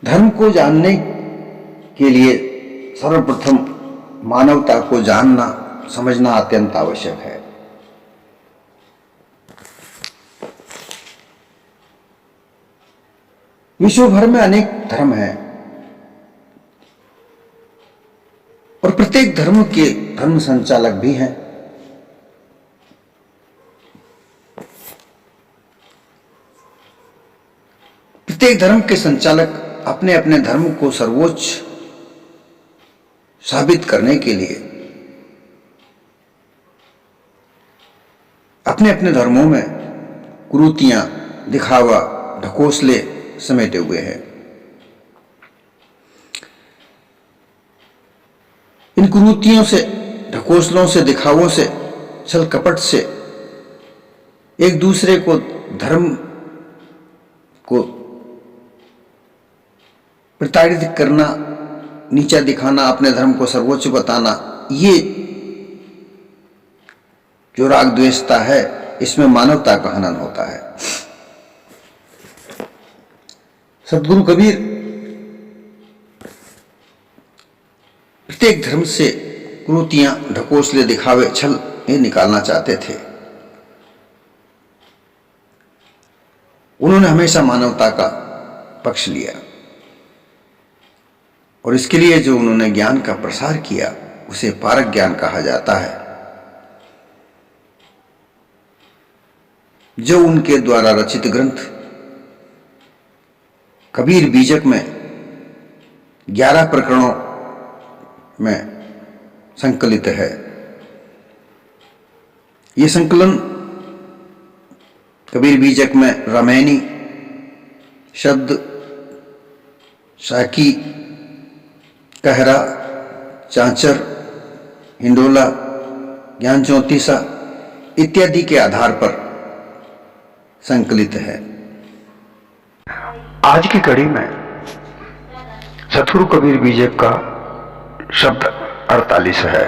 धर्म को जानने के लिए सर्वप्रथम मानवता को जानना समझना अत्यंत आवश्यक है। विश्व भर में अनेक धर्म हैं और प्रत्येक धर्म के धर्म संचालक भी हैं। प्रत्येक धर्म के संचालक अपने अपने धर्म को सर्वोच्च साबित करने के लिए अपने अपने धर्मों में कुरीतियां, दिखावा, ढकोसले समेटे हुए हैं। इन कुरीतियों से, ढकोसलों से, दिखावों से, छल कपट से एक दूसरे को, धर्म को प्रताड़ित करना, नीचा दिखाना, अपने धर्म को सर्वोच्च बताना, ये जो राग द्वेषता है, इसमें मानवता का हनन होता है। सद्गुरु कबीर प्रत्येक धर्म से कुरीतियां, ढकोसले, दिखावे, छल ये निकालना चाहते थे। उन्होंने हमेशा मानवता का पक्ष लिया और इसके लिए जो उन्होंने ज्ञान का प्रसार किया उसे पारक ज्ञान कहा जाता है। जो उनके द्वारा रचित ग्रंथ कबीर बीजक में 11 प्रकरणों में संकलित है। ये संकलन कबीर बीजक में रामायणी, शब्द, साकी, कहरा, चांचर, हिंडोला, ज्ञान चौतीसा इत्यादि के आधार पर संकलित है। आज की कड़ी में सद्गुरु कबीर बीजक का शब्द 48 है।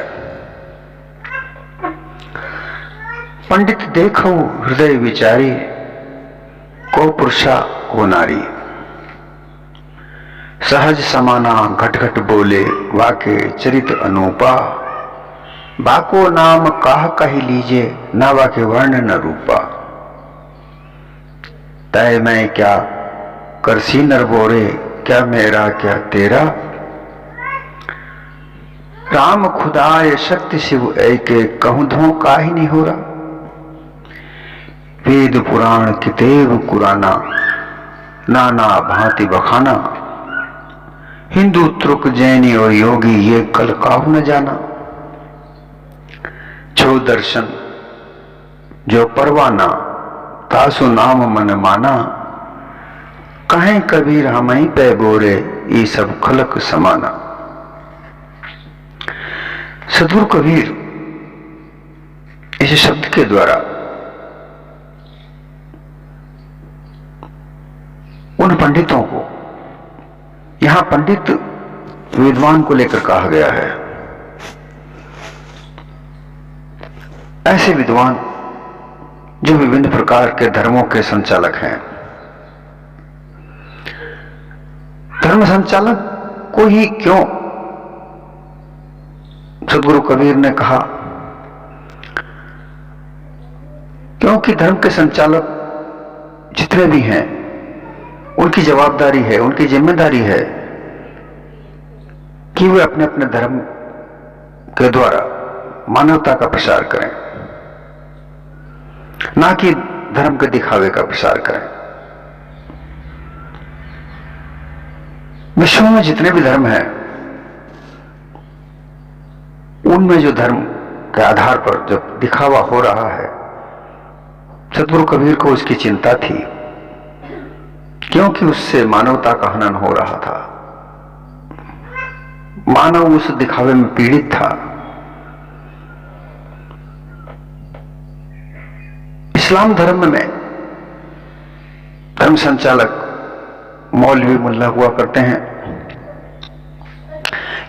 पंडित देखो हृदय विचारी, को पुरुषा को नारी। सहज समाना घट घट बोले, वाके चरित अनूपा। बाको नाम काह कही लीजे, ना वाके वर्ण न रूपा। तय मैं क्या करसी नर बोरे, क्या मेरा क्या तेरा। राम खुदाय शक्ति शिव ऐके, कहूं धो का ही नहीं हो रहा। वेद पुराण कितेब कुराना, नाना भांति बखाना। हिंदू तुर्क जैनी और योगी, ये कल काहू न जाना। छो दर्शन जो परवाना, तासु नाम मन माना। कहें कबीर हमई पे बोरे, ये सब खलक समाना। सद्गुरु कबीर इस शब्द के द्वारा उन पंडितों को, यहां पंडित विद्वान को लेकर कहा गया है, ऐसे विद्वान जो विभिन्न प्रकार के धर्मों के संचालक हैं। धर्म संचालक को ही क्यों सद्गुरु कबीर ने कहा? क्योंकि धर्म के संचालक जितने भी हैं उनकी जवाबदारी है, उनकी जिम्मेदारी है कि वे अपने अपने धर्म के द्वारा मानवता का प्रसार करें, ना कि धर्म के दिखावे का प्रसार करें। विश्व में जितने भी धर्म हैं उनमें जो धर्म के आधार पर जब दिखावा हो रहा है, सद्गुरु कबीर को उसकी चिंता थी, क्योंकि उससे मानवता का हनन हो रहा था। मानव उस दिखावे में पीड़ित था। इस्लाम धर्म में धर्म संचालक मौलवी मुल्ला हुआ करते हैं।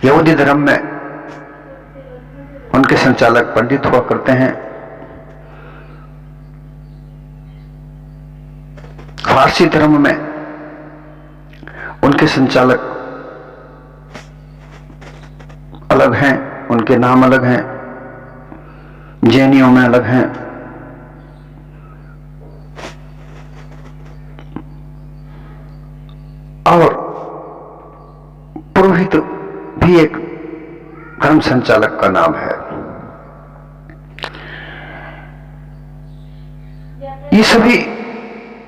यहूदी धर्म में उनके संचालक पंडित हुआ करते हैं। फारसी धर्म में उनके संचालक अलग हैं, उनके नाम अलग हैं, जैनियों में अलग हैं। और पुरोहित भी एक धर्म संचालक का नाम है। ये सभी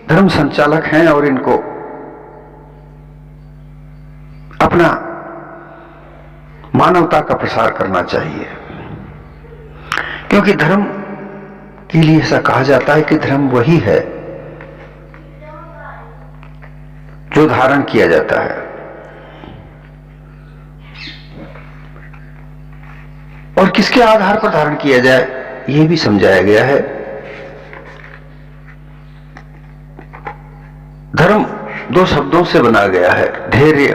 धर्म संचालक हैं और इनको अपना मानवता का प्रसार करना चाहिए, क्योंकि धर्म के लिए ऐसा कहा जाता है कि धर्म वही है जो धारण किया जाता है, और किसके आधार पर धारण किया जाए यह भी समझाया गया है। धर्म दो शब्दों से बना गया है, धैर्य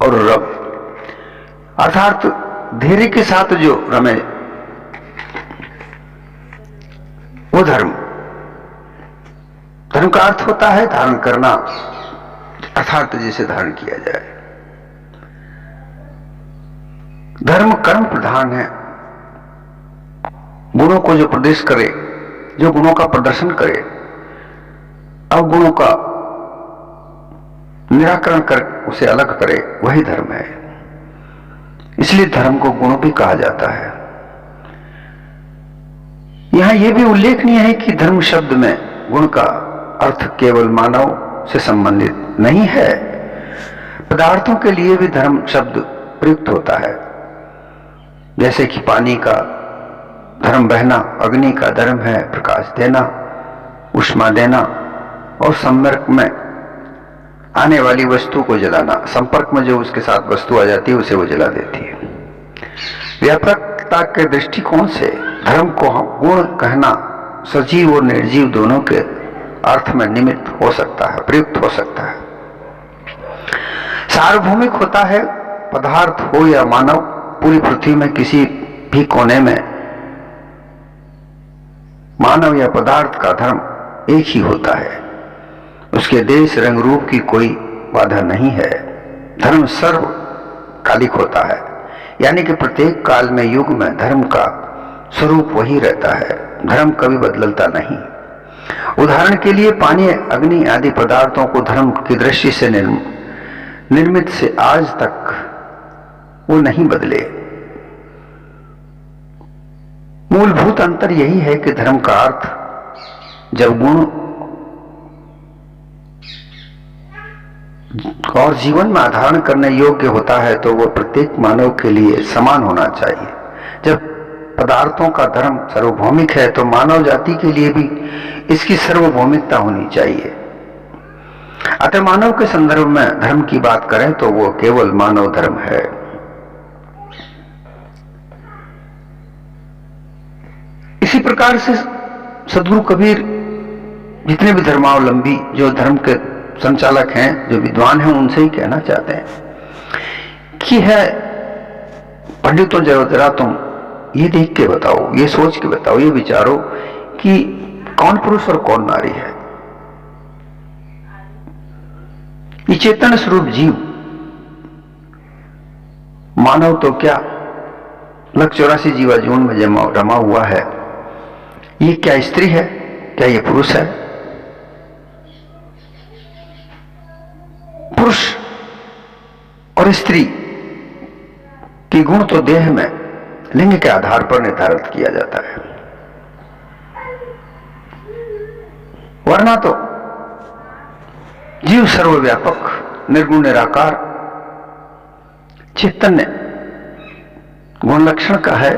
और रम, अर्थात धैर्य के साथ जो रमे वो धर्म। धर्म का अर्थ होता है धारण करना, अर्थात जिसे धारण किया जाए। धर्म कर्म प्रधान है, गुणों को जो प्रदेश करे, जो गुणों का प्रदर्शन करे, अवगुणों का निराकरण कर उसे अलग करे, वही धर्म है। इसलिए धर्म को गुण भी कहा जाता है। यहां यह भी उल्लेखनीय है कि धर्म शब्द में गुण का अर्थ केवल मानव से संबंधित नहीं है, पदार्थों के लिए भी धर्म शब्द प्रयुक्त होता है। जैसे कि पानी का धर्म बहना, अग्नि का धर्म है प्रकाश देना, ऊष्मा देना, और संपर्क में आने वाली वस्तु को जलाना, संपर्क में जो उसके साथ वस्तु आ जाती है उसे वो जला देती है। व्यापकता के दृष्टिकोण से धर्म को गुण कहना सजीव और निर्जीव दोनों के अर्थ में निमित्त हो सकता है, प्रयुक्त हो सकता है। सार्वभौमिक होता है, पदार्थ हो या मानव, पूरी पृथ्वी में किसी भी कोने में मानव या पदार्थ का धर्म एक ही होता है। उसके देश रंग रूप की कोई बाधा नहीं है। धर्म सर्वकालिक होता है, यानी कि प्रत्येक काल में, युग में धर्म का स्वरूप वही रहता है, धर्म कभी बदलता नहीं। उदाहरण के लिए पानी, अग्नि आदि पदार्थों को धर्म की दृष्टि से निर्मित से आज तक वो नहीं बदले। मूलभूत अंतर यही है कि धर्म का अर्थ जब गुण और जीवन में आधारण करने योग्य होता है तो वह प्रत्येक मानव के लिए समान होना चाहिए। जब पदार्थों का धर्म सार्वभौमिक है तो मानव जाति के लिए भी इसकी सार्वभौमिकता होनी चाहिए। अतः मानव के संदर्भ में धर्म की बात करें तो वो केवल मानव धर्म है। इसी प्रकार से सदगुरु कबीर जितने भी धर्मावलंबी जो धर्म के संचालक हैं, जो विद्वान हैं, उनसे ही कहना चाहते हैं कि है पंडितों, जरा तुम ये देख के बताओ, ये सोच के बताओ, ये विचारो कि कौन पुरुष और कौन नारी है। ये चेतन स्वरूप जीव मानव तो क्या 184 जीवाजून में रमा हुआ है। ये क्या स्त्री है, क्या ये पुरुष है? पुरुष और स्त्री के गुण तो देह में लिंग के आधार पर निर्धारित किया जाता है, वरना तो जीव सर्वव्यापक, निर्गुण, निराकार, चैतन्य गुण लक्षण का है।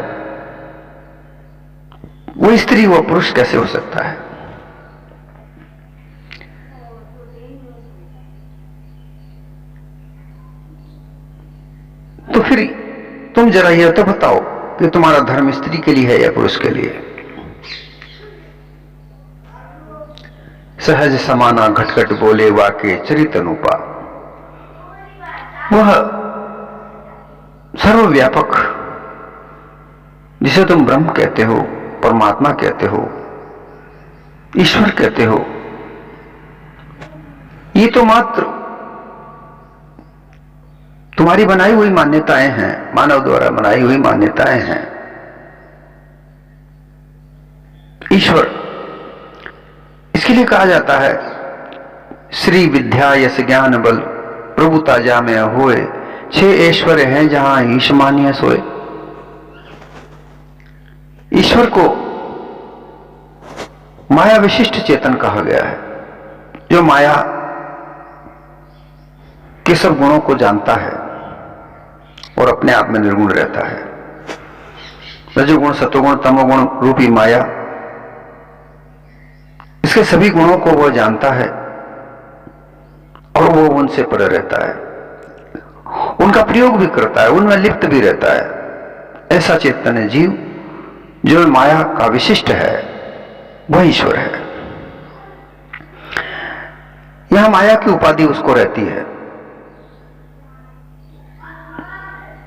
वो स्त्री वो पुरुष कैसे हो सकता है? तो फिर तुम जरा यह तो बताओ कि तुम्हारा धर्म स्त्री के लिए है या पुरुष के लिए? सहज समाना घटघट बोले वाके चरित अनुपा, वह सर्वव्यापक जिसे तुम ब्रह्म कहते हो, परमात्मा कहते हो, ईश्वर कहते हो, ये तो मात्र तुम्हारी बनाई हुई मान्यताएं हैं, मानव द्वारा बनाई हुई मान्यताएं हैं। ईश्वर, इसके लिए कहा जाता है श्री विद्या यस ज्ञान बल प्रभुता जा में होए, 6 ऐश्वर्य हैं जहां ईश मानिय सोए। ईश्वर को माया विशिष्ट चेतन कहा गया है, जो माया के सब गुणों को जानता है और अपने आप में निर्गुण रहता है। रजोगुण, सतोगुण, तमोगुण रूपी माया, इसके सभी गुणों को वह जानता है और वो उनसे परे रहता है, उनका प्रयोग भी करता है, उनमें लिप्त भी रहता है। ऐसा चैतन्य जीव जो माया का विशिष्ट है, वह ईश्वर है। यहां माया की उपाधि उसको रहती है।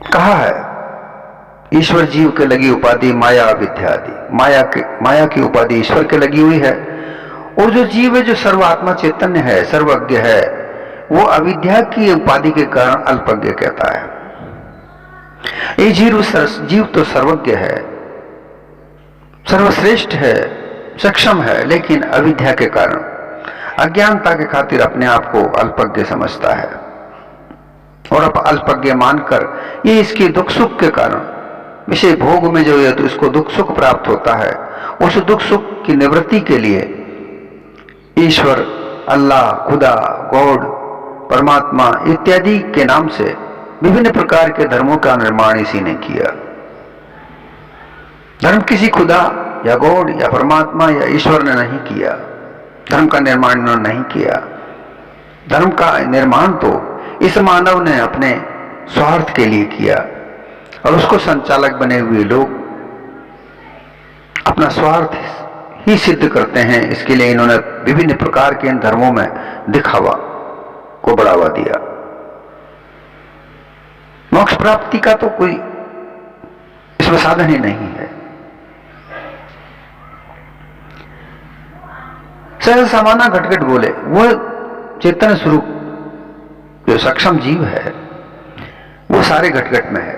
कहा है ईश्वर जीव के लगी उपाधि माया अविद्या आदि। माया की उपाधि ईश्वर के लगी हुई है, और जो जीव है, जो सर्वात्मा चैतन्य है, सर्वज्ञ है, वो अविद्या की उपाधि के कारण अल्पज्ञ कहता है। ये जीव तो सर्वज्ञ है, सर्वश्रेष्ठ है, सक्षम है, लेकिन अविद्या के कारण, अज्ञानता के खातिर अपने आप को अल्पज्ञ समझता है, और अब अल्पज्ञ मानकर ये इसके दुख सुख के कारण विषय भोग में जो है तो इसको दुख सुख प्राप्त होता है। उस दुख सुख की निवृत्ति के लिए ईश्वर, अल्लाह, खुदा, गॉड, परमात्मा इत्यादि के नाम से विभिन्न प्रकार के धर्मों का निर्माण इसी ने किया। धर्म किसी खुदा या गॉड या परमात्मा या ईश्वर ने नहीं किया, धर्म का निर्माण इन्होंने नहीं किया। धर्म का निर्माण तो इस मानव ने अपने स्वार्थ के लिए किया, और उसको संचालक बने हुए लोग अपना स्वार्थ ही सिद्ध करते हैं। इसके लिए इन्होंने विभिन्न प्रकार के इन धर्मों में दिखावा को बढ़ावा दिया। मोक्ष प्राप्ति का तो कोई इसमें साधन ही नहीं है। सहज समाना घटघट बोले, वह चेतन स्वरूप जो सक्षम जीव है वो सारे घटघट में है,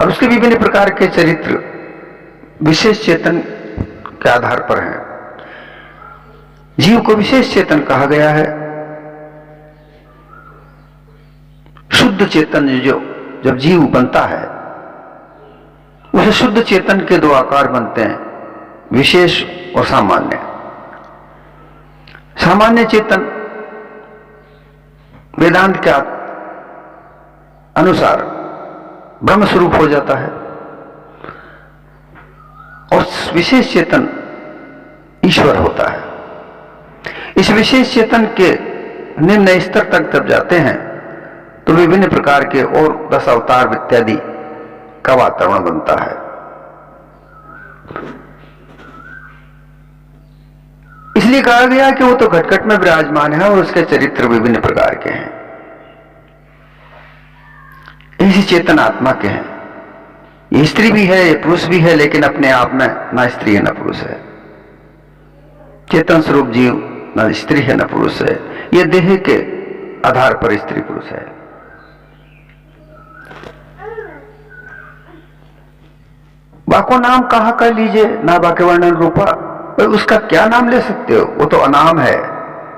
और उसके विभिन्न प्रकार के चरित्र विशेष चेतन के आधार पर हैं। जीव को विशेष चेतन कहा गया है। शुद्ध चेतन जो जब जीव बनता है, उसे शुद्ध चेतन के 2 आकार बनते हैं, विशेष और सामान्य। सामान्य चेतन वेदांत के अनुसार ब्रह्म स्वरूप हो जाता है, और विशेष चेतन ईश्वर होता है। इस विशेष चेतन के निम्न स्तर तक जब जाते हैं तो विभिन्न प्रकार के और 10 अवतार इत्यादि का वातावरण बनता है। इसलिए कहा गया कि वो तो घटघट में विराजमान है और उसके चरित्र विभिन्न प्रकार के हैं, इसी चेतन आत्मा के हैं। ये स्त्री भी है, ये पुरुष भी है, लेकिन अपने आप में ना स्त्री है ना पुरुष है। चेतन स्वरूप जीव ना स्त्री है ना पुरुष है, ये देह के आधार पर स्त्री पुरुष है। बाको नाम कहा कर लीजिए, ना बाके वर्णन रूपा, उसका क्या नाम ले सकते हो? वो तो अनाम है,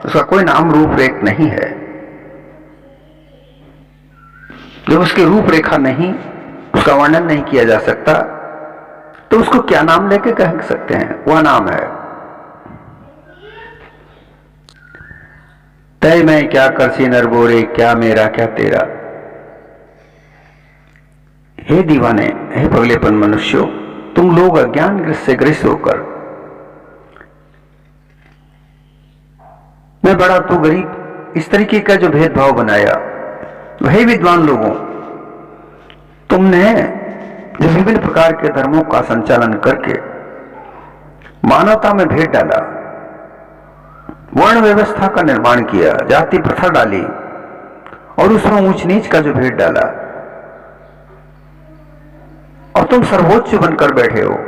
उसका कोई नाम रूपरेख नहीं है। जब उसकी रूपरेखा नहीं, उसका वर्णन नहीं किया जा सकता, तो उसको क्या नाम लेके कह सकते हैं? वह नाम है। तय मैं क्या करसी नर बोरे, क्या मेरा क्या तेरा। हे दीवाने, हे पगलेपन मनुष्यों, तुम लोग अज्ञान से ग्रस्त होकर मैं बड़ा तू गरीब, इस तरीके का जो भेदभाव बनाया, वही विद्वान लोगों, तुमने जो विभिन्न प्रकार के धर्मों का संचालन करके मानवता में भेद डाला, वर्ण व्यवस्था का निर्माण किया, जाति प्रथा डाली, और उसमें ऊंच नीच का जो भेद डाला, और तुम सर्वोच्च बनकर बैठे हो,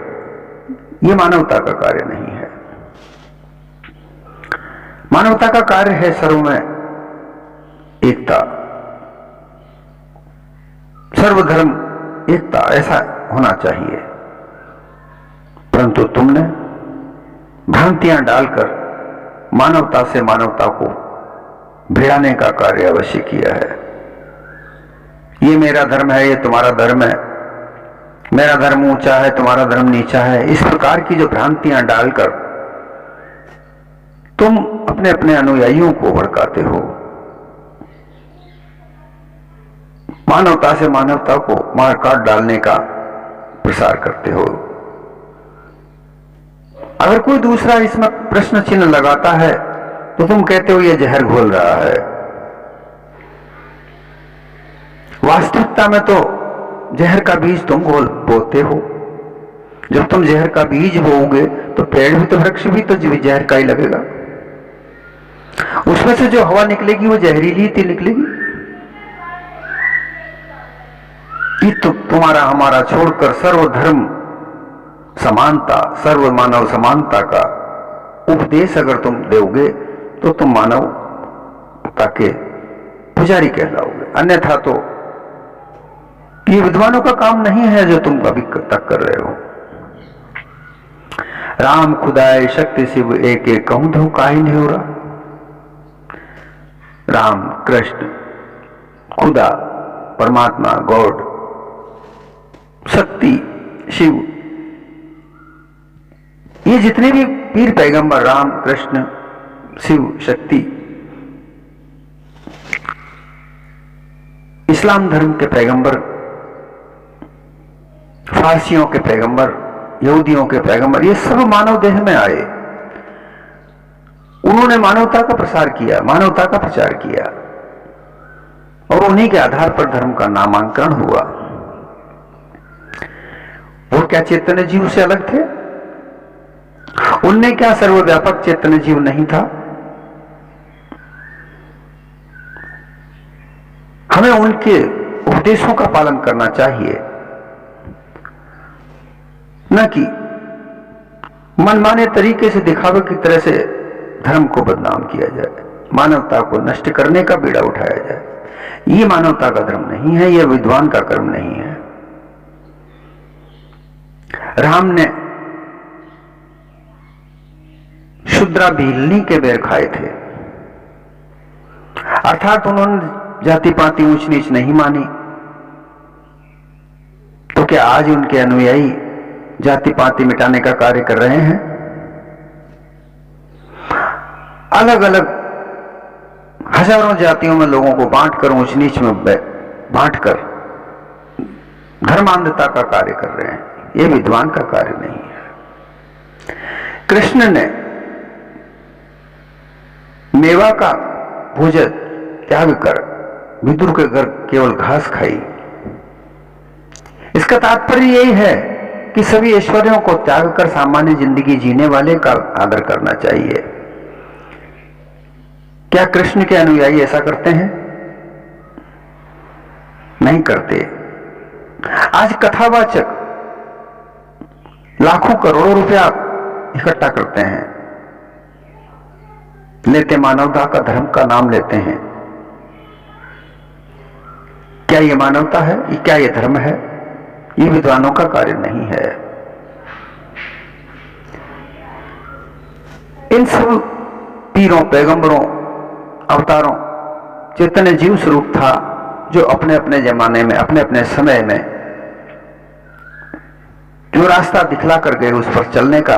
यह मानवता का कार्य नहीं है। मानवता का कार्य है सर्व में एकता, सर्वधर्म एकता, ऐसा होना चाहिए। परंतु तुमने भ्रांतियां डालकर मानवता से मानवता को भिड़ाने का कार्य अवश्य किया है। ये मेरा धर्म है, ये तुम्हारा धर्म है, मेरा धर्म ऊंचा है, तुम्हारा धर्म नीचा है, इस प्रकार की जो भ्रांतियां डालकर तुम अपने अपने अनुयायियों को भड़काते हो, मानवता से मानवता को मार काट डालने का प्रसार करते हो। अगर कोई दूसरा इसमें प्रश्न चिन्ह लगाता है तो तुम कहते हो ये जहर घोल रहा है। वास्तविकता में तो जहर का बीज तुम बोते हो। जब तुम जहर का बीज बोओगे तो पेड़ भी तो, वृक्ष भी तो जहर का ही लगेगा। उसमें से जो हवा निकलेगी वो जहरीली ही निकलेगी। ये तो तुम्हारा हमारा छोड़कर सर्वधर्म समानता, सर्व मानव समानता का उपदेश अगर तुम दोगे तो तुम मानवता के पुजारी कहलाओगे। अन्यथा तो ये विद्वानों का काम नहीं है जो तुम अभी तक कर रहे हो। राम खुदाए शक्ति शिव एक एक कहूं तो काहे नहीं हो रहा। राम, कृष्ण, खुदा, परमात्मा, गॉड, शक्ति, शिव, ये जितने भी पीर पैगंबर, राम, कृष्ण, शिव, शक्ति, इस्लाम धर्म के पैगंबर, फारसियों के पैगंबर, यहूदियों के पैगंबर, ये सब मानव देह में आए। उन्होंने मानवता का प्रसार किया, मानवता का प्रचार किया और उन्हीं के आधार पर धर्म का नामांकन हुआ। वो क्या चैतन्य जीव से अलग थे? उनने क्या सर्वव्यापक चैतन्य जीव नहीं था? हमें उनके उपदेशों का पालन करना चाहिए, न कि मनमाने तरीके से दिखावे की तरह से धर्म को बदनाम किया जाए, मानवता को नष्ट करने का बीड़ा उठाया जाए। ये मानवता का धर्म नहीं है, यह विद्वान का कर्म नहीं है। राम ने शुद्रा भीलनी के बेर खाए थे, अर्थात उन्होंने जाति पाति ऊंच नीच नहीं मानी। तो क्या आज उनके अनुयायी जाति पाति मिटाने का कार्य कर रहे हैं? अलग अलग हजारों जातियों में लोगों को बांटकर, ऊंच नीच में बांटकर धर्मांधता का कार्य कर रहे हैं। यह विद्वान का कार्य नहीं है। कृष्ण ने मेवा का भोजन त्याग कर विदुर के घर केवल घास खाई। इसका तात्पर्य यही है कि सभी ऐश्वर्यों को त्याग कर सामान्य जिंदगी जीने वाले का आदर करना चाहिए। क्या कृष्ण के अनुयायी ऐसा करते हैं? नहीं करते। आज कथावाचक लाखों करोड़ों रुपया इकट्ठा करते हैं, लेते मानवता का, धर्म का नाम लेते हैं। क्या यह मानवता है? क्या यह धर्म है? यह विद्वानों का कार्य नहीं है। इन सब पीरों, पैगंबरों, अवतारों चैतन्य जीव स्वरूप था जो अपने अपने जमाने में, अपने अपने समय में जो रास्ता दिखला कर गए उस पर चलने का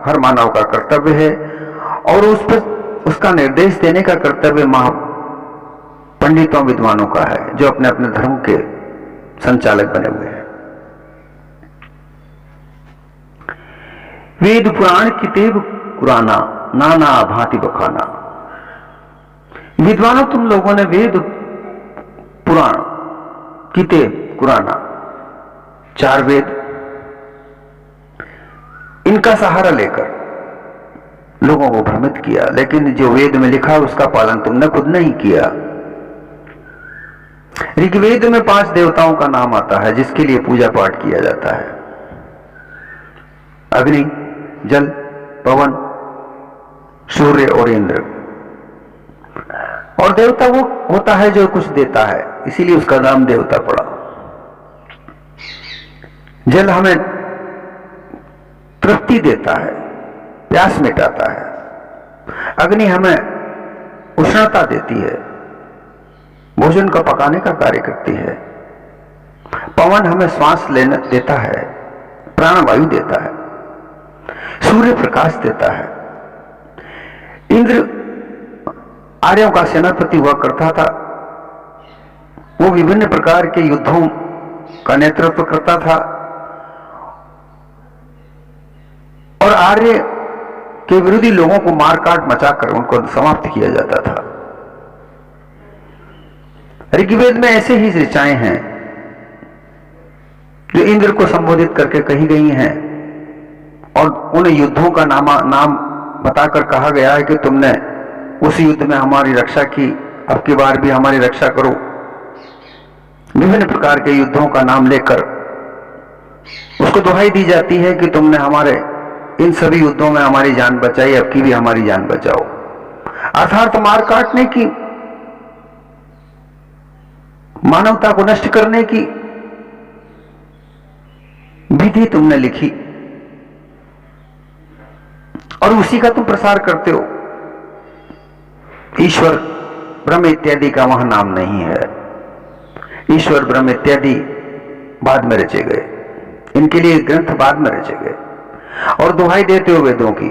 हर मानव का कर्तव्य है, और उस पर उसका निर्देश देने का कर्तव्य पंडितों, विद्वानों का है जो अपने अपने धर्म के संचालक बने हुए हैं। वेद पुराण कितेब कुराना, नाना भांति बखाना। विद्वानों, तुम लोगों ने वेद पुराण, कितेब, कुराना, 4 वेद, इनका सहारा लेकर लोगों को भ्रमित किया, लेकिन जो वेद में लिखा उसका पालन तुमने खुद नहीं किया। ऋग्वेद में 5 देवताओं का नाम आता है जिसके लिए पूजा पाठ किया जाता है। अग्नि, जल, पवन, सूर्य और इंद्र। और देवता वो होता है जो कुछ देता है, इसीलिए उसका नाम देवता पड़ा। जल हमें तृप्ति देता है, प्यास मिटाता है। अग्नि हमें उष्णता देती है, भोजन का पकाने का कार्य करती है। पवन हमें श्वास लेने देता है, प्राणवायु देता है। सूर्य प्रकाश देता है। इंद्र आर्यों का सेनापति हुआ करता था। वो विभिन्न प्रकार के युद्धों का नेतृत्व करता था और आर्य के विरोधी लोगों को मारकाट मचाकर उनको समाप्त किया जाता था। ऋग्वेद में ऐसे ही ऋचाएं हैं जो इंद्र को संबोधित करके कही गई हैं और उन युद्धों का नाम बताकर कहा गया है कि तुमने उस युद्ध में हमारी रक्षा की, अब की बार भी हमारी रक्षा करो। विभिन्न प्रकार के युद्धों का नाम लेकर उसको दुहाई दी जाती है कि तुमने हमारे इन सभी युद्धों में हमारी जान बचाई, अब की भी हमारी जान बचाओ। अर्थात मार काटने की, मानवता को नष्ट करने की विधि तुमने लिखी और उसी का तुम प्रसार करते हो। ईश्वर ब्रह्म इत्यादि का वहां नाम नहीं है। ईश्वर ब्रह्म इत्यादि बाद में रचे गए, इनके लिए ग्रंथ बाद में रचे गए और दुहाई देते हो वेदों की।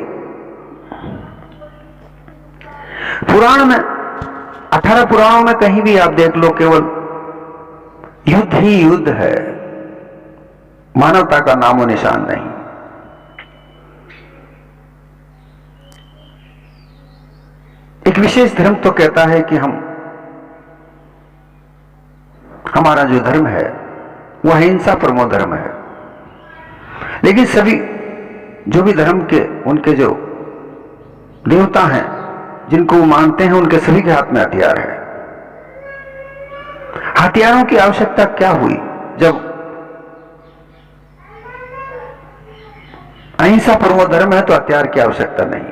पुराण में 18 पुराणों में कहीं भी आप देख लो, केवल युद्ध ही युद्ध है, मानवता का नामो निशान नहीं। एक विशेष धर्म तो कहता है कि हमारा जो धर्म है वह अहिंसा परमो धर्म है। लेकिन सभी जो भी धर्म के उनके जो देवता हैं जिनको वो मानते हैं, उनके सभी के हाथ में हथियार है। हथियारों की आवश्यकता क्या हुई जब अहिंसा परमो धर्म है? तो हथियार की आवश्यकता नहीं।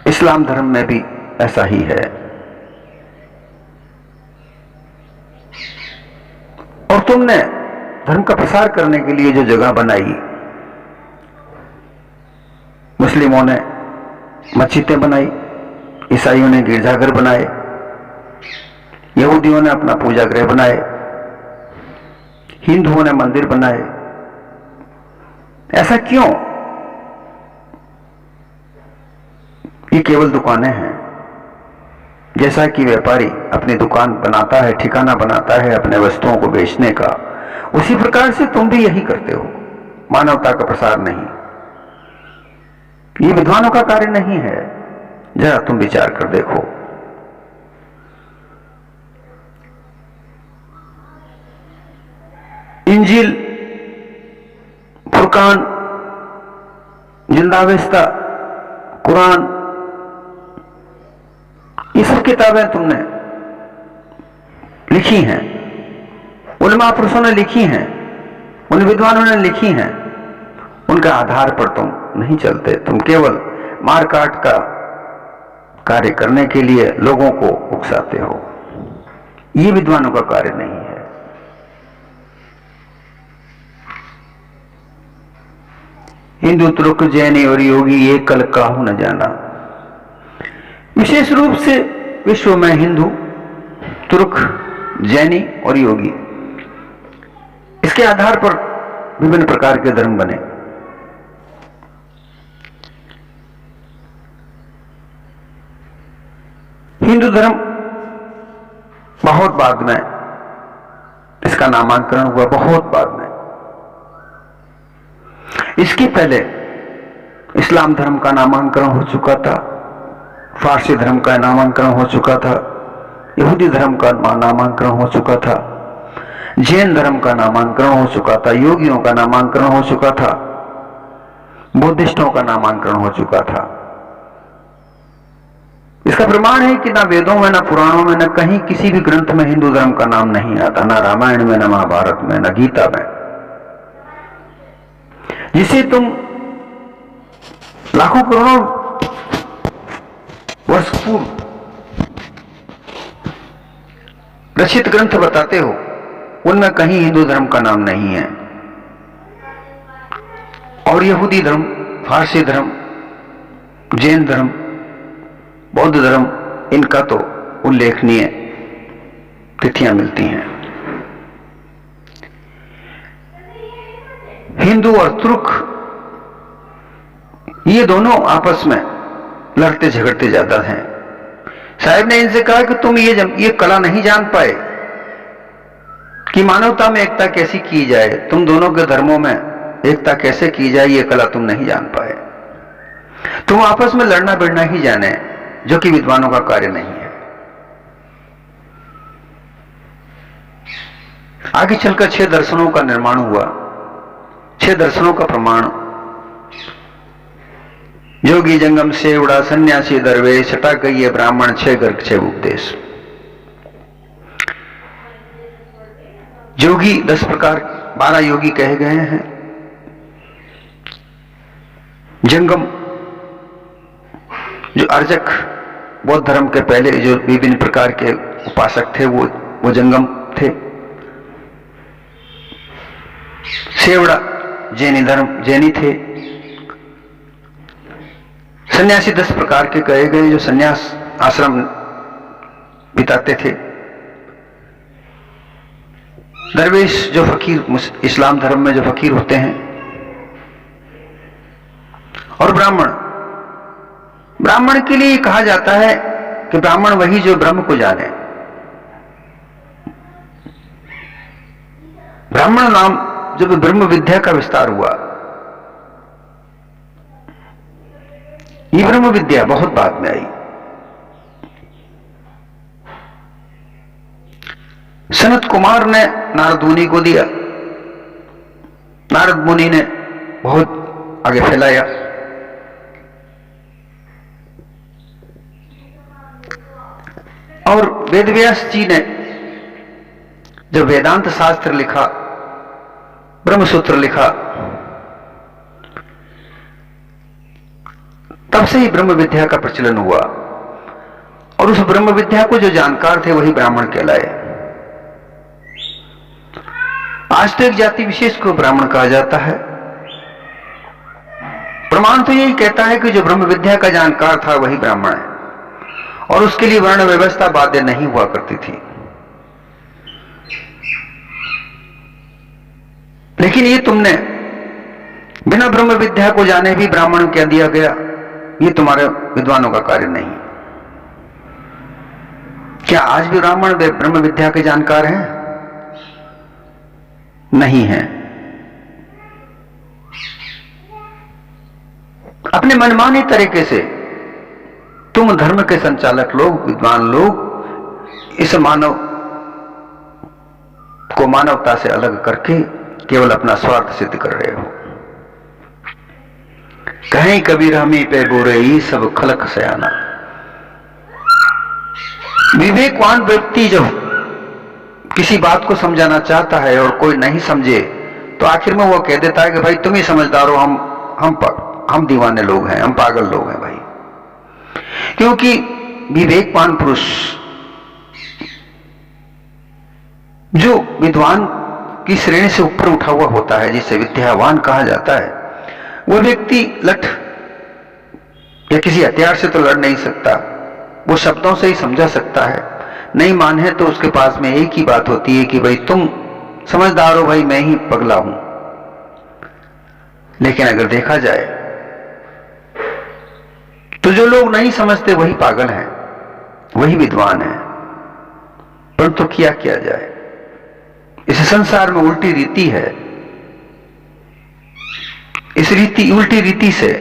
इस्लाम धर्म में भी ऐसा ही है। और तुमने धर्म का प्रसार करने के लिए जो जगह बनाई, मुस्लिमों ने मस्जिदें बनाई, ईसाइयों ने गिरजाघर बनाए, यहूदियों ने अपना पूजा गृह बनाए, हिंदुओं ने मंदिर बनाए। ऐसा क्यों? ये केवल दुकानें हैं। जैसा कि व्यापारी अपनी दुकान बनाता है, ठिकाना बनाता है अपने वस्तुओं को बेचने का, उसी प्रकार से तुम भी यही करते हो। मानवता का प्रसार नहीं, ये विद्वानों का कार्य नहीं है। जरा तुम विचार कर देखो। इंजील, फुरकान, जिंदावेस्ता, कुरान, ये सब किताबें तुमने लिखी हैं, उलमा पुरुषों ने लिखी हैं, उन विद्वानों ने लिखी हैं। उनके आधार पर तुम नहीं चलते। तुम केवल मारकाट का कार्य करने के लिए लोगों को उकसाते हो। ये विद्वानों का कार्य नहीं है। हिंदू, तुर्क, जैनी और योगी ये कल काहू न जाना। विशेष रूप से विश्व में हिंदू, तुर्क, जैनी और योगी, इसके आधार पर विभिन्न प्रकार के धर्म बने। हिंदू धर्म बहुत बाद में इसका नामांकरण हुआ, बहुत बाद में। इसके पहले इस्लाम धर्म का नामांकरण हो चुका था, फारसी धर्म का नामांकरण हो चुका था, यहूदी धर्म का नामांकरण हो चुका था, जैन धर्म का नामांकरण हो चुका था, योगियों का नामांकरण हो चुका था, बुद्धिस्टों का नामांकरण हो चुका था। इसका प्रमाण है कि ना वेदों में, ना पुराणों में, ना कहीं किसी भी ग्रंथ में हिंदू धर्म का नाम नहीं आता, ना रामायण में, ना महाभारत में, ना गीता में। जिसे तुम लाखों करोड़ों वर्ष पूर्व रचित ग्रंथ बताते हो उनमें कहीं हिंदू धर्म का नाम नहीं है, और यहूदी धर्म, फारसी धर्म, जैन धर्म, बौद्ध धर्म, इनका तो उल्लेखनीय तिथियां मिलती हैं। हिंदू और तुर्क ये दोनों आपस में लड़ते झगड़ते ज्यादा हैं। साहब ने इनसे कहा कि तुम ये कला नहीं जान पाए कि मानवता में एकता कैसी की जाए, तुम दोनों के धर्मों में एकता कैसे की जाए, ये कला तुम नहीं जान पाए। तुम आपस में लड़ना भिड़ना ही जाने, जो कि विद्वानों का कार्य नहीं है। आगे चलकर 6 दर्शनों का निर्माण हुआ। 6 दर्शनों का प्रमाण योगी, जंगम, सेवड़ा, सन्यासी, दरवेश, छटा गई ब्राह्मण, 6 गर्ग, 6 उपदेश। योगी 10 प्रकार, 12 योगी कहे गए हैं। जंगम जो अर्चक, बौद्ध धर्म के पहले जो विभिन्न प्रकार के उपासक थे वो जंगम थे। सेवड़ा जैनी थे। सन्यासी 10 प्रकार के कहे गए जो सन्यास आश्रम बिताते थे। दरवेश जो फकीर, इस्लाम धर्म में जो फकीर होते हैं। और ब्राह्मण के लिए कहा जाता है कि ब्राह्मण वही जो ब्रह्म को जाने। ब्राह्मण नाम जब ब्रह्म विद्या का विस्तार हुआ, ये ब्रह्म विद्या बहुत बाद में आई। सनत कुमार ने नारद मुनि को दिया, नारद मुनि ने बहुत आगे फैलाया। और वेदव्यास जी ने जब वेदांत शास्त्र लिखा, ब्रह्मसूत्र लिखा, तब से ही ब्रह्म विद्या का प्रचलन हुआ। और उस ब्रह्म विद्या को जो जानकार थे वही ब्राह्मण कहलाए। आज तो एक जाति विशेष को ब्राह्मण कहा जाता है। प्रमाण तो यही कहता है कि जो ब्रह्म विद्या का जानकार था वही ब्राह्मण है, और उसके लिए वर्ण व्यवस्था बाध्य नहीं हुआ करती थी। लेकिन ये तुमने बिना ब्रह्म विद्या को जाने भी ब्राह्मण कह दिया गया, ये तुम्हारे विद्वानों का कार्य नहीं। क्या आज भी ब्राह्मण ब्रह्म विद्या के जानकार हैं? नहीं हैं। अपने मनमाने तरीके से तुम धर्म के संचालक लोग, विद्वान लोग, इस मानव को मानवता से अलग करके केवल अपना स्वार्थ सिद्ध कर रहे हो। कहीं कबीर हमी पे बोरे ही सब खलक सयाना। विवेकवान व्यक्ति जब किसी बात को समझाना चाहता है और कोई नहीं समझे तो आखिर में वो कह देता है कि भाई तुम ही समझदार हो, हम दीवाने लोग हैं, हम पागल लोग हैं भाई। क्योंकि विवेकवान पुरुष जो विद्वान की श्रेणी से ऊपर उठा हुआ होता है, जिसे विद्यावान कहा जाता है, वो व्यक्ति लठ या किसी हथियार से तो लड़ नहीं सकता, वो शब्दों से ही समझा सकता है। नहीं माने तो उसके पास में एक ही बात होती है कि भाई तुम समझदार हो भाई, मैं ही पगला हूं। लेकिन अगर देखा जाए तो जो लोग नहीं समझते वही पागल हैं, वही विद्वान हैं। परंतु क्या किया जाए, इस संसार में उल्टी रीति है। इस उल्टी रीति से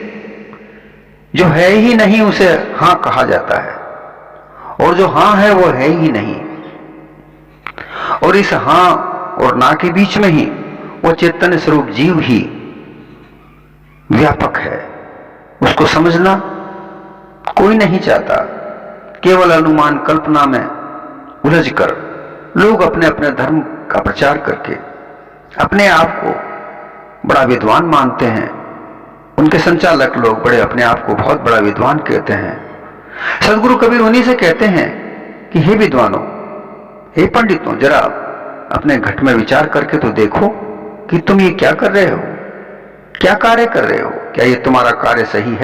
जो है ही नहीं उसे हां कहा जाता है, और जो हां है वो है ही नहीं। और इस हां और ना के बीच में ही वो चैतन्य स्वरूप जीव ही व्यापक है। उसको समझना कोई नहीं चाहता। केवल अनुमान कल्पना में उलझकर लोग अपने अपने धर्म का प्रचार करके अपने आप को बड़ा विद्वान मानते हैं। उनके संचालक लोग बड़े अपने आप को बहुत बड़ा विद्वान कहते हैं। सदगुरु कबीर उन्हीं से कहते हैं कि हे विद्वानों, हे पंडितों, जरा अपने घट में विचार करके तो देखो कि तुम ये क्या कर रहे हो, क्या कार्य कर रहे हो, क्या ये तुम्हारा कार्य सही है?